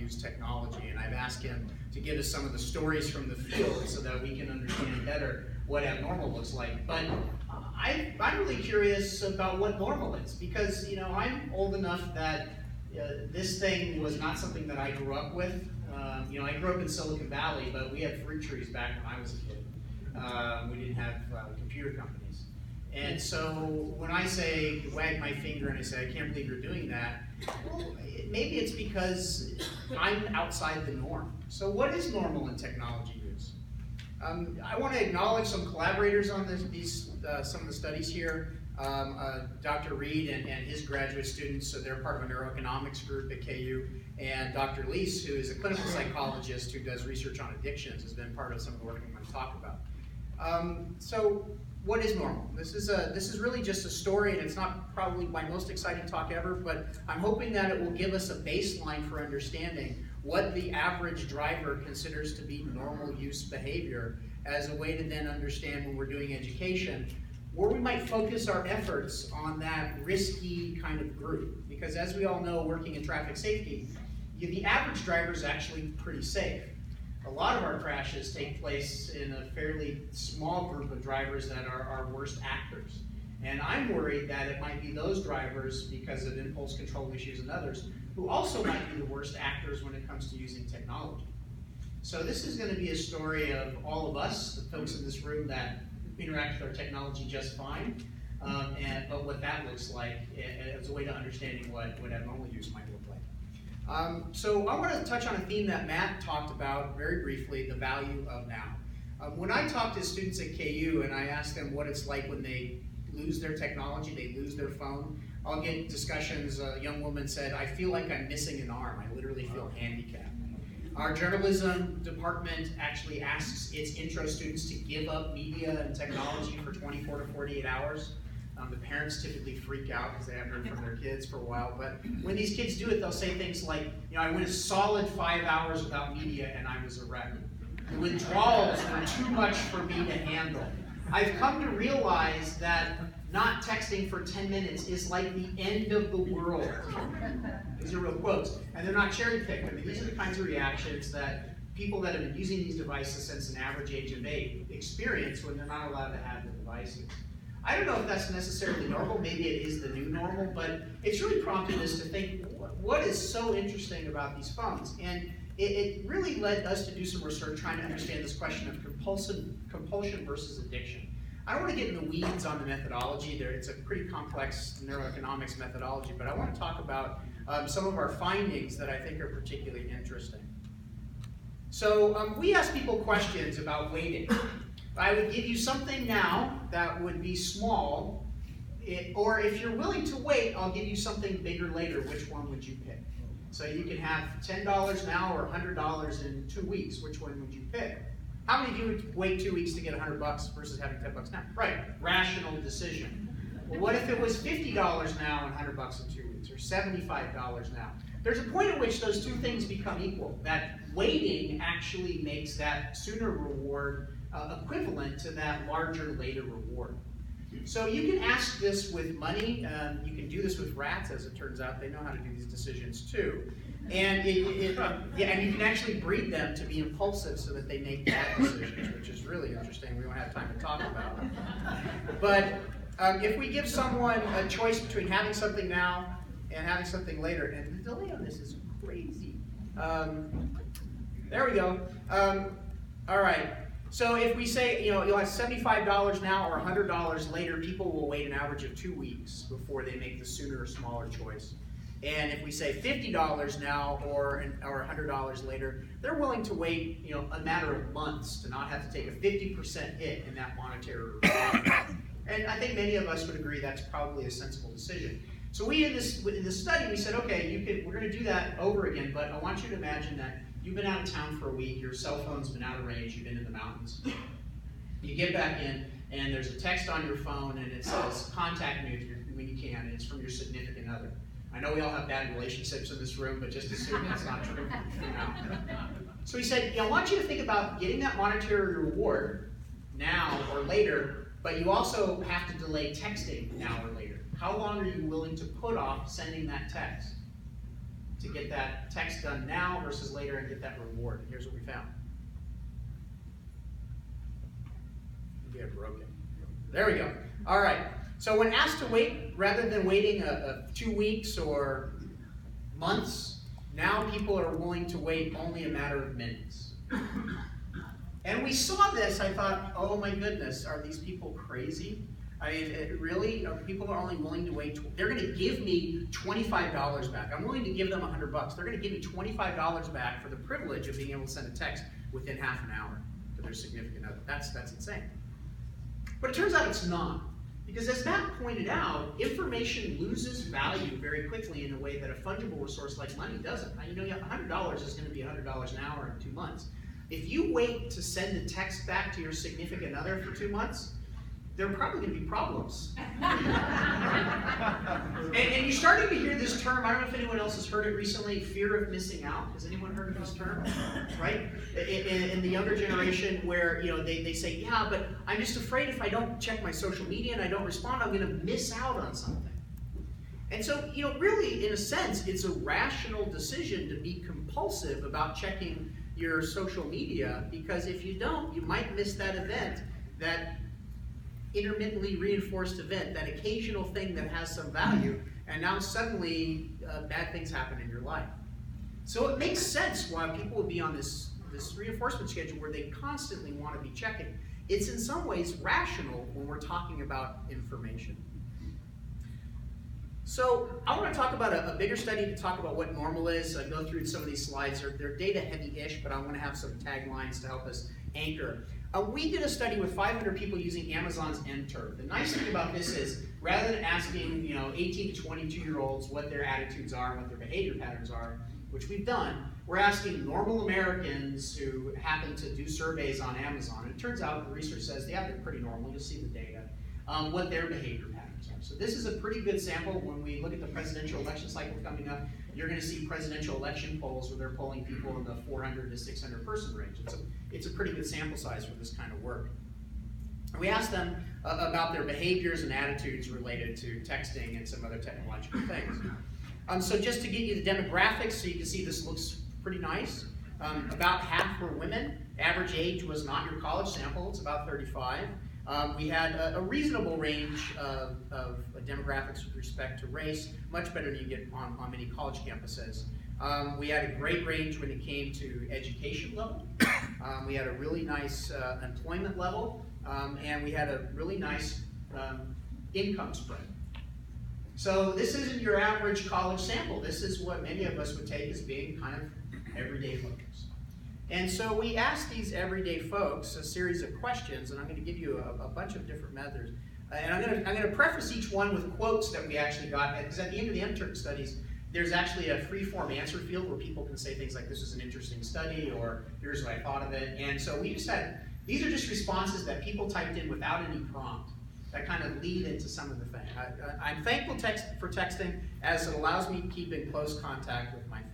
use technology. And I've asked him to give us some of the stories from the field so that we can understand better what abnormal looks like. But I'm really curious about what normal is, because I'm old enough that this thing was not something that I grew up with. I grew up in Silicon Valley, but we had fruit trees back when I was a kid. We didn't have computer companies. And so when I say, wag my finger and I say, I can't believe you're doing that, well, maybe it's because I'm outside the norm. So what is normal in technology use? I want to acknowledge some collaborators on some of the studies here. Dr. Reed and his graduate students, so they're part of a neuroeconomics group at KU, and Dr. Leese, who is a clinical psychologist who does research on addictions, has been part of some of the work I'm going to talk about. So what is normal? This is really just a story, and it's not probably my most exciting talk ever, but I'm hoping that it will give us a baseline for understanding what the average driver considers to be normal use behavior as a way to then understand when we're doing education, where we might focus our efforts on that risky kind of group. Because as we all know, working in traffic safety, the average driver is actually pretty safe. A lot of our crashes take place in a fairly small group of drivers that are our worst actors. And I'm worried that it might be those drivers, because of impulse control issues and others, who also might be the worst actors when it comes to using technology. So this is going to be a story of all of us, the folks in this room that interact with our technology just fine, but what that looks like as a way to understanding what abnormal use might look like. So I want to touch on a theme that Matt talked about very briefly, the value of now. When I talk to students at KU and I ask them what it's like when they lose their technology, they lose their phone, I'll get discussions. A young woman said, I feel like I'm missing an arm. I literally feel handicapped. Our journalism department actually asks its intro students to give up media and technology for 24 to 48 hours. The parents typically freak out because they haven't heard from their kids for a while, but when these kids do it, they'll say things like, I went a solid 5 hours without media and I was a wreck. The withdrawals were too much for me to handle. I've come to realize that not texting for 10 minutes is like the end of the world. These are real quotes, and they're not cherry-picked. I mean, these are the kinds of reactions that people that have been using these devices since an average age of 8 experience when they're not allowed to have the devices. I don't know if that's necessarily normal. Maybe it is the new normal, but it's really prompted us to think, what is so interesting about these phones? And it really led us to do some research trying to understand this question of compulsion versus addiction. I don't want to get in the weeds on the methodology there. It's a pretty complex neuroeconomics methodology, but I want to talk about some of our findings that I think are particularly interesting. So we ask people questions about waiting. I would give you something now that would be small, or if you're willing to wait, I'll give you something bigger later. Which one would you pick? So you can have $10 now or $100 in 2 weeks. Which one would you pick? How many of you would wait 2 weeks to get $100 versus having $10 now? Right, rational decision. Well, what if it was $50 now and $100 in 2 weeks, or $75 now? There's a point at which those two things become equal. That waiting actually makes that sooner reward equivalent to that larger later reward. So you can ask this with money. You can do this with rats, as it turns out. They know how to do these decisions too. And and you can actually breed them to be impulsive so that they make bad decisions, which is really interesting. We won't have time to talk about it. But if we give someone a choice between having something now and having something later, and the delay on this is crazy. There we go. All right. So if we say, you'll have $75 now or $100 later, people will wait an average of 2 weeks before they make the sooner or smaller choice. And if we say $50 now or $100 later, they're willing to wait, a matter of months to not have to take a 50% hit in that monetary reward. And I think many of us would agree that's probably a sensible decision. So we in this study, we said, okay, we're going to do that over again, but I want you to imagine that you've been out of town for a week, your cell phone's been out of range, you've been in the mountains. You get back in, and there's a text on your phone, and it says, contact me when you can, and it's from your significant other. I know we all have bad relationships in this room, but just assume that's not true. So he said, I want you to think about getting that monetary reward now or later, but you also have to delay texting now or later. How long are you willing to put off sending that text? to get that text done now versus later and get that reward. And here's what we found. Maybe I broke it. There we go. All right. So when asked to wait, rather than waiting 2 weeks or months, now people are willing to wait only a matter of minutes. And we saw this, I thought, oh my goodness, are these people crazy? I mean, really? People are only willing to wait. They're going to give me $25 back. I'm willing to give them $100. They're going to give me $25 back for the privilege of being able to send a text within half an hour to their significant other. That's insane. But it turns out it's not. Because as Matt pointed out, information loses value very quickly in a way that a fungible resource like money doesn't. You know, $100 is going to be $100 an hour in 2 months. If you wait to send a text back to your significant other for 2 months, there are probably going to be problems. and you're starting to hear this term, I don't know if anyone else has heard it recently, fear of missing out. Has anyone heard of this term? Right? In the younger generation where they say, yeah, but I'm just afraid if I don't check my social media and I don't respond, I'm going to miss out on something. And so, really, in a sense, it's a rational decision to be compulsive about checking your social media, because if you don't, you might miss that event, that intermittently reinforced event, that occasional thing that has some value, and now suddenly bad things happen in your life. So it makes sense why people would be on this reinforcement schedule where they constantly want to be checking. It's in some ways rational when we're talking about information. So I want to talk about a bigger study to talk about what normal is. I go through some of these slides. They're data heavy-ish, but I want to have some taglines to help us anchor. We did a study with 500 people using Amazon's Enter. The nice thing about this is, rather than asking 18 to 22-year-olds what their attitudes are and what their behavior patterns are, which we've done, we're asking normal Americans who happen to do surveys on Amazon. And it turns out, the research says, yeah, they're pretty normal. You'll see the data. What their behavior patterns are. So this is a pretty good sample. When we look at the presidential election cycle coming up, you're going to see presidential election polls where they're polling people in the 400 to 600 person range. It's a pretty good sample size for this kind of work. And we asked them about their behaviors and attitudes related to texting and some other technological things. So just to get you the demographics, so you can see this looks pretty nice. About half were women. Average age was not your college sample. It's about 35. We had a reasonable range of demographics with respect to race, much better than you get on many college campuses. We had a great range when it came to education level. We had a really nice employment level, and we had a really nice income spread. So this isn't your average college sample. This is what many of us would take as being kind of everyday folks. And so we asked these everyday folks a series of questions, and I'm going to give you a bunch of different methods. And I'm going to preface each one with quotes that we actually got, because at the end of the MTurk studies, there's actually a free-form answer field where people can say things like, this is an interesting study, or here's what I thought of it. And so we just had, these are just responses that people typed in without any prompt that kind of lead into some of the things. I'm thankful for texting, as it allows me to keep in close contact with my family.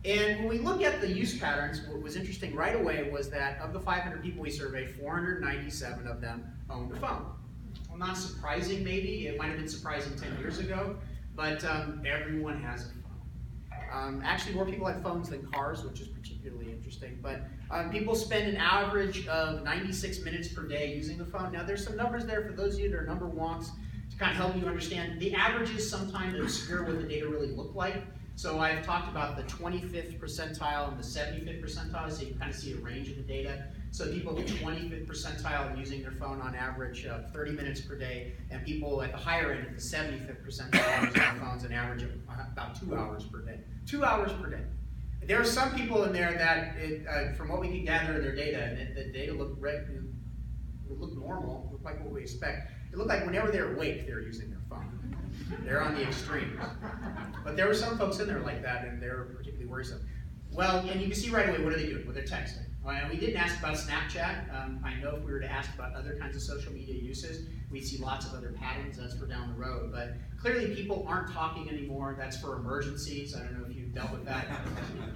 And when we look at the use patterns, what was interesting right away was that of the 500 people we surveyed, 497 of them owned a phone. Well, not surprising maybe, it might have been surprising 10 years ago, but everyone has a phone. Actually, more people have phones than cars, which is particularly interesting, but people spend an average of 96 minutes per day using the phone. Now, there's some numbers there for those of you that are number wonks to kind of help you understand. The averages sometimes obscure what the data really look like. So I've talked about the 25th percentile and the 75th percentile, so you can kind of see a range of the data. So people at the 25th percentile are using their phone on average 30 minutes per day, and people at the higher end at the 75th percentile are using their phones an average of about 2 hours per day. 2 hours per day. There are some people in there that, from what we can gather in their data, the data look normal, look like what we expect. It looked like whenever they're awake, they're using their phone. They're on the extremes. But there were some folks in there like that, and they're particularly worrisome. Well, and you can see right away, what are they doing? Well, they're texting. And we didn't ask about Snapchat. I know if we were to ask about other kinds of social media uses, we'd see lots of other patterns. That's for down the road. But clearly people aren't talking anymore. That's for emergencies. I don't know if you've dealt with that.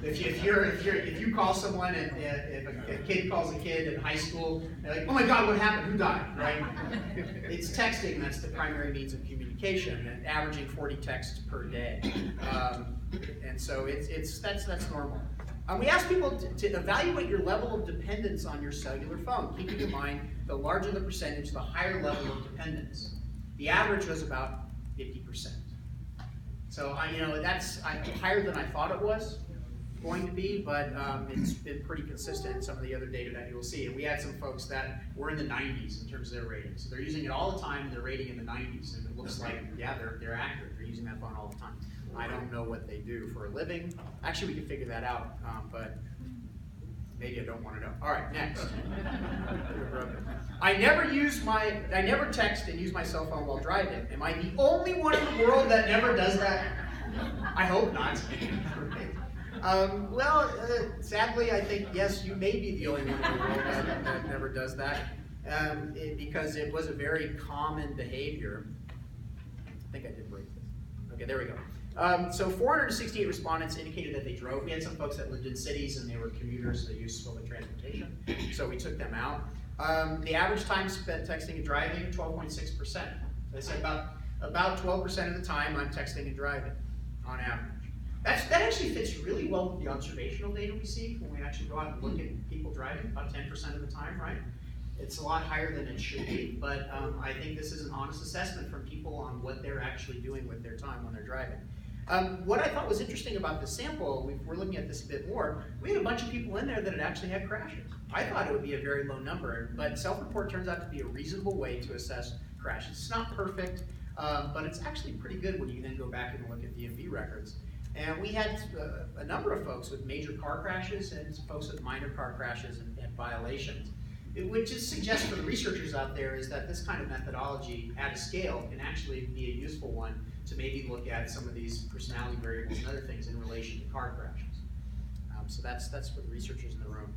If you call someone and if a kid calls a kid in high school, they're like, oh my God, what happened? Who died? Right? It's texting. That's the primary means of communication, and averaging 40 texts per day. And so that's normal. We ask people to evaluate your level of dependence on your cellular phone, keeping in mind the larger the percentage, the higher level of dependence. The average was about 50%. So that's higher than I thought it was going to be, but it's been pretty consistent in some of the other data that you'll see. And we had some folks that were in the 90s in terms of their rating. So they're using it all the time, and they're rating in the 90s, and it looks like, yeah, they're accurate. They're using that phone all the time. I don't know what they do for a living. Actually, we can figure that out, but maybe I don't want to know. All right, next. I never text and use my cell phone while driving. Am I the only one in the world that never does that? I hope not. Sadly, I think, yes, you may be the only one in the world that never does that, because it was a very common behavior. I think I did break this. Okay, there we go. So 468 respondents indicated that they drove. We had some folks that lived in cities and they were commuters, so they used public transportation. So we took them out. The average time spent texting and driving, 12.6%. They said about 12% of the time I'm texting and driving on average. That actually fits really well with the observational data we see when we actually go out and look at people driving, about 10% of the time, right? It's a lot higher than it should be, but I think this is an honest assessment from people on what they're actually doing with their time when they're driving. What I thought was interesting about the sample, we're looking at this a bit more, we had a bunch of people in there that had actually had crashes. I thought it would be a very low number, but self-report turns out to be a reasonable way to assess crashes. It's not perfect, but it's actually pretty good when you then go back and look at DMV records. And we had a number of folks with major car crashes and folks with minor car crashes and violations. Which just suggests for the researchers out there is that this kind of methodology at a scale can actually be a useful one to maybe look at some of these personality variables and other things in relation to car crashes. So that's for the researchers in the room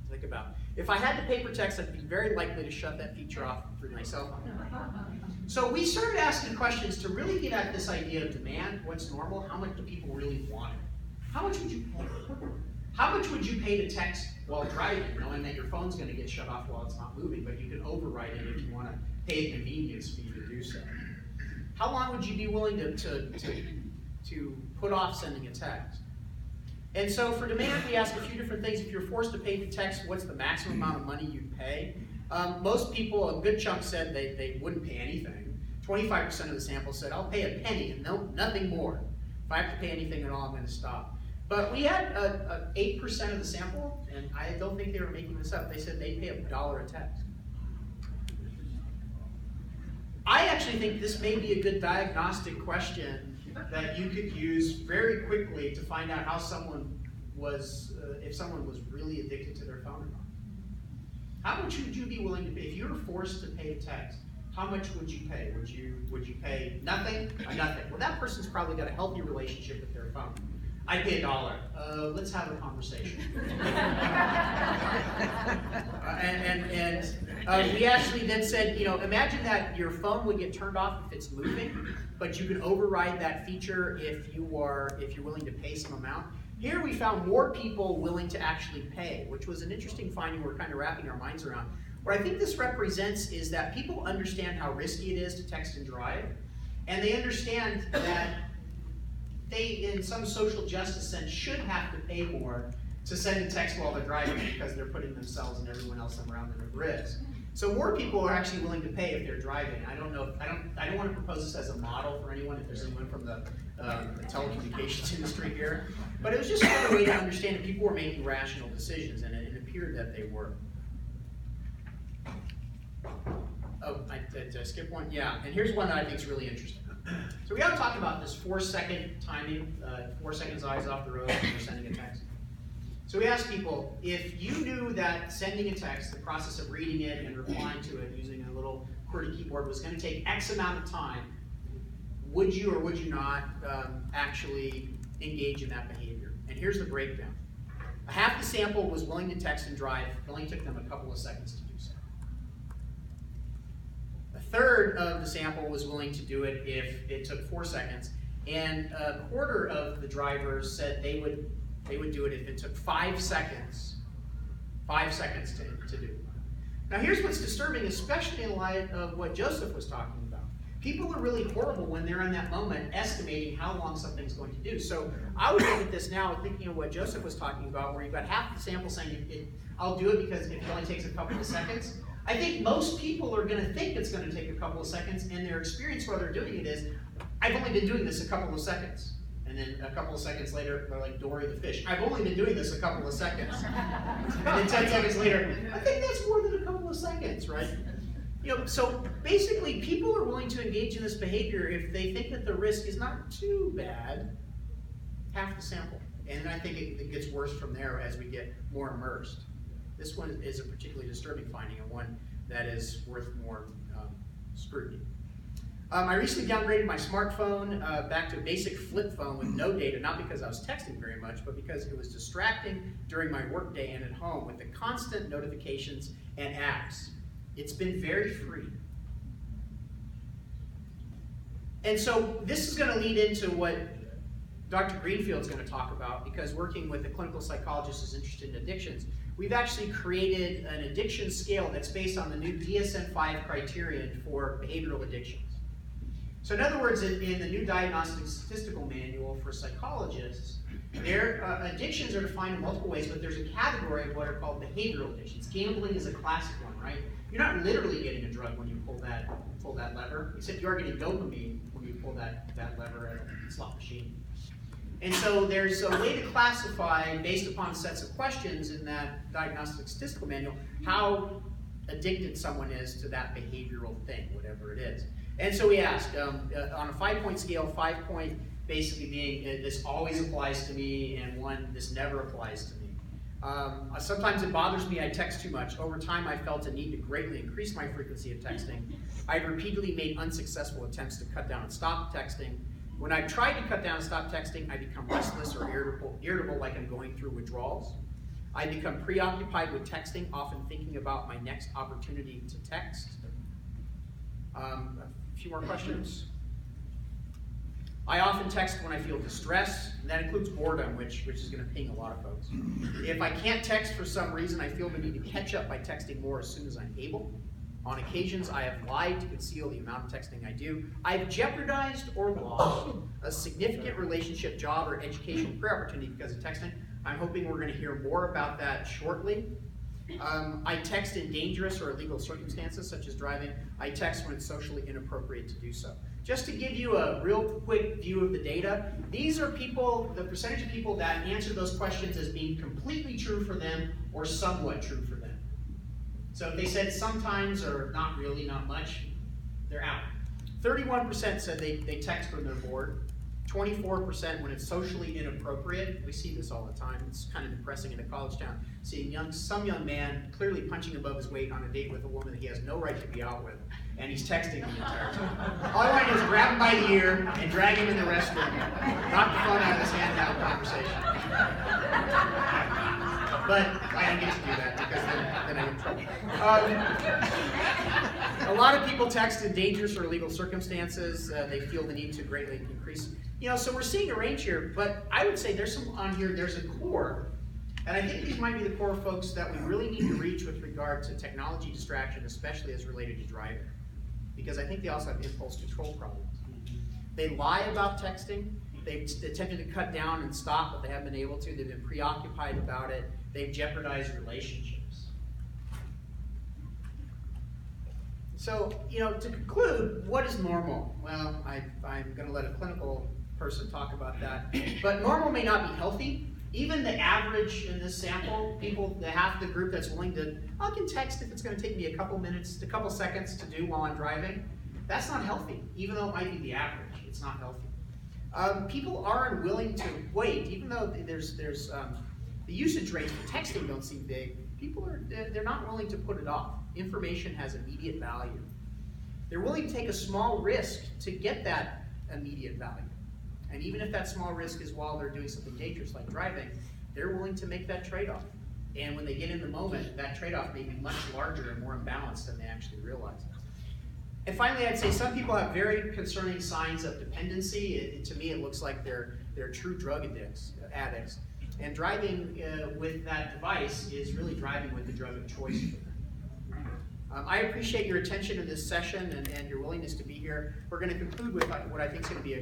to think about. If I had to paper text, I'd be very likely to shut that feature off through my cell phone. So we started asking questions to really get at this idea of demand, what's normal, how much do people really want it? How much would you pay? How much would you pay to text while driving, knowing that your phone's going to get shut off while it's not moving, but you can override it if you want to pay a convenience fee to do so? How long would you be willing to put off sending a text? And so for demand, we ask a few different things. If you're forced to pay to text, what's the maximum amount of money you'd pay? Most people, a good chunk said they wouldn't pay anything. 25% of the sample said, I'll pay a penny and nothing more. If I have to pay anything at all, I'm going to stop. But we had 8% of the sample, and I don't think they were making this up. They said they'd pay $1 a text. I actually think this may be a good diagnostic question that you could use very quickly to find out how someone was, if someone was really addicted to their phone or not. How much would you be willing to pay? If you were forced to pay a text, how much would you pay? Would you pay nothing or nothing? Well, that person's probably got a healthy relationship with their phone. I'd pay $1. Let's have a conversation. We actually then said, imagine that your phone would get turned off if it's moving, but you can override that feature if you're willing to pay some amount. Here we found more people willing to actually pay, which was an interesting finding we're kind of wrapping our minds around. What I think this represents is that people understand how risky it is to text and drive, and they understand that they, in some social justice sense, should have to pay more to send a text while they're driving because they're putting themselves and everyone else around them at risk. So more people are actually willing to pay if they're driving. I don't want to propose this as a model for anyone, if there's anyone from the telecommunications industry here, but it was just another way to understand that people were making rational decisions, and it appeared that they were. Oh, did I skip one? Yeah, and here's one that I think is really interesting. So we have talked about this 4-second timing, 4 seconds eyes off the road when you're sending a text. So we asked people, if you knew that sending a text, the process of reading it and replying to it using a little QWERTY keyboard was going to take X amount of time, would you or would you not actually engage in that behavior? And here's the breakdown. Half the sample was willing to text and drive. It only took them a couple of seconds to do so. A third of the sample was willing to do it if it took 4 seconds. And a quarter of the drivers said they would do it if it took 5 seconds. 5 seconds to do. Now here's what's disturbing, especially in light of what Joseph was talking about. People are really horrible when they're in that moment estimating how long something's going to do. So I would look at this now thinking of what Joseph was talking about, where you've got half the sample saying, I'll do it because it only takes a couple of seconds. I think most people are going to think it's going to take a couple of seconds, and their experience while they're doing it is, I've only been doing this a couple of seconds. And then a couple of seconds later, they're like Dory the fish. I've only been doing this a couple of seconds. And then 10 seconds later, I think that's more than a couple of seconds, right? So basically, people are willing to engage in this behavior if they think that the risk is not too bad, half the sample. And I think it gets worse from there as we get more immersed. This one is a particularly disturbing finding, and one that is worth more scrutiny. I recently downgraded my smartphone back to a basic flip phone with no data, not because I was texting very much, but because it was distracting during my workday and at home with the constant notifications and apps. It's been very free. And so this is going to lead into what Dr. Greenfield's going to talk about, because working with a clinical psychologist who's interested in addictions, we've actually created an addiction scale that's based on the new DSM-5 criterion for behavioral addictions. So in other words, in the new diagnostic statistical manual for psychologists, their addictions are defined in multiple ways, but there's a category of what are called behavioral addictions. Gambling is a classic one, right? You're not literally getting a drug when you pull that lever, except you are getting dopamine when you pull that lever at a slot machine. And so there's a way to classify, based upon sets of questions in that diagnostic statistical manual, how addicted someone is to that behavioral thing, whatever it is. And so we asked, on a 5-point scale, 5 point basically being this always applies to me, and 1, this never applies to me. Sometimes it bothers me I text too much. Over time I felt a need to greatly increase my frequency of texting. I've repeatedly made unsuccessful attempts to cut down and stop texting. When I've tried to cut down and stop texting, I become restless or irritable like I'm going through withdrawals. I become preoccupied with texting, often thinking about my next opportunity to text. A few more questions. I often text when I feel distress, and that includes boredom, which is going to ping a lot of folks. If I can't text for some reason, I feel the need to catch up by texting more as soon as I'm able. On occasions, I have lied to conceal the amount of texting I do. I've jeopardized or lost a significant relationship, job, or educational career opportunity because of texting. I'm hoping we're going to hear more about that shortly. I text in dangerous or illegal circumstances, such as driving. I text when it's socially inappropriate to do so. Just to give you a real quick view of the data, these are people, the percentage of people that answer those questions as being completely true for them or somewhat true for them. So if they said sometimes or not really, not much, they're out. 31% said they text when they're bored. 24% when it's socially inappropriate. We see this all the time. It's kind of depressing in a college town. Seeing some young man clearly punching above his weight on a date with a woman that he has no right to be out with, and he's texting the entire time. All I want to do is grab him by the ear and drag him in the restroom, knock the phone out of his hand, and have a conversation. But I don't get to do that because then I get in trouble. A lot of people text in dangerous or illegal circumstances. They feel the need to greatly increase. So we're seeing a range here, but I would say there's some on here, there's a core, and I think these might be the core folks that we really need to reach with regard to technology distraction, especially as related to driving, because I think they also have impulse control problems. They lie about texting. They've attempted to cut down and stop, but they haven't been able to. They've been preoccupied about it. They've jeopardized relationships. So, to conclude, what is normal? Well, I'm going to let a clinical person talk about that. But normal may not be healthy. Even the average in this sample, the half the group that's willing to, I can text if it's going to take me a couple minutes, a couple seconds to do while I'm driving. That's not healthy, even though it might be the average. It's not healthy. People are unwilling to wait, even though there's the usage rates for texting don't seem big. People they're not willing to put it off. Information has immediate value. They're willing to take a small risk to get that immediate value. And even if that small risk is while they're doing something dangerous like driving, they're willing to make that trade-off. And when they get in the moment, that trade-off may be much larger and more imbalanced than they actually realize. And finally, I'd say some people have very concerning signs of dependency. To me, it looks like they're true drug addicts. And driving with that device is really driving with the drug of choice for them. I appreciate your attention in this session and your willingness to be here. We're going to conclude with what I think is going to be a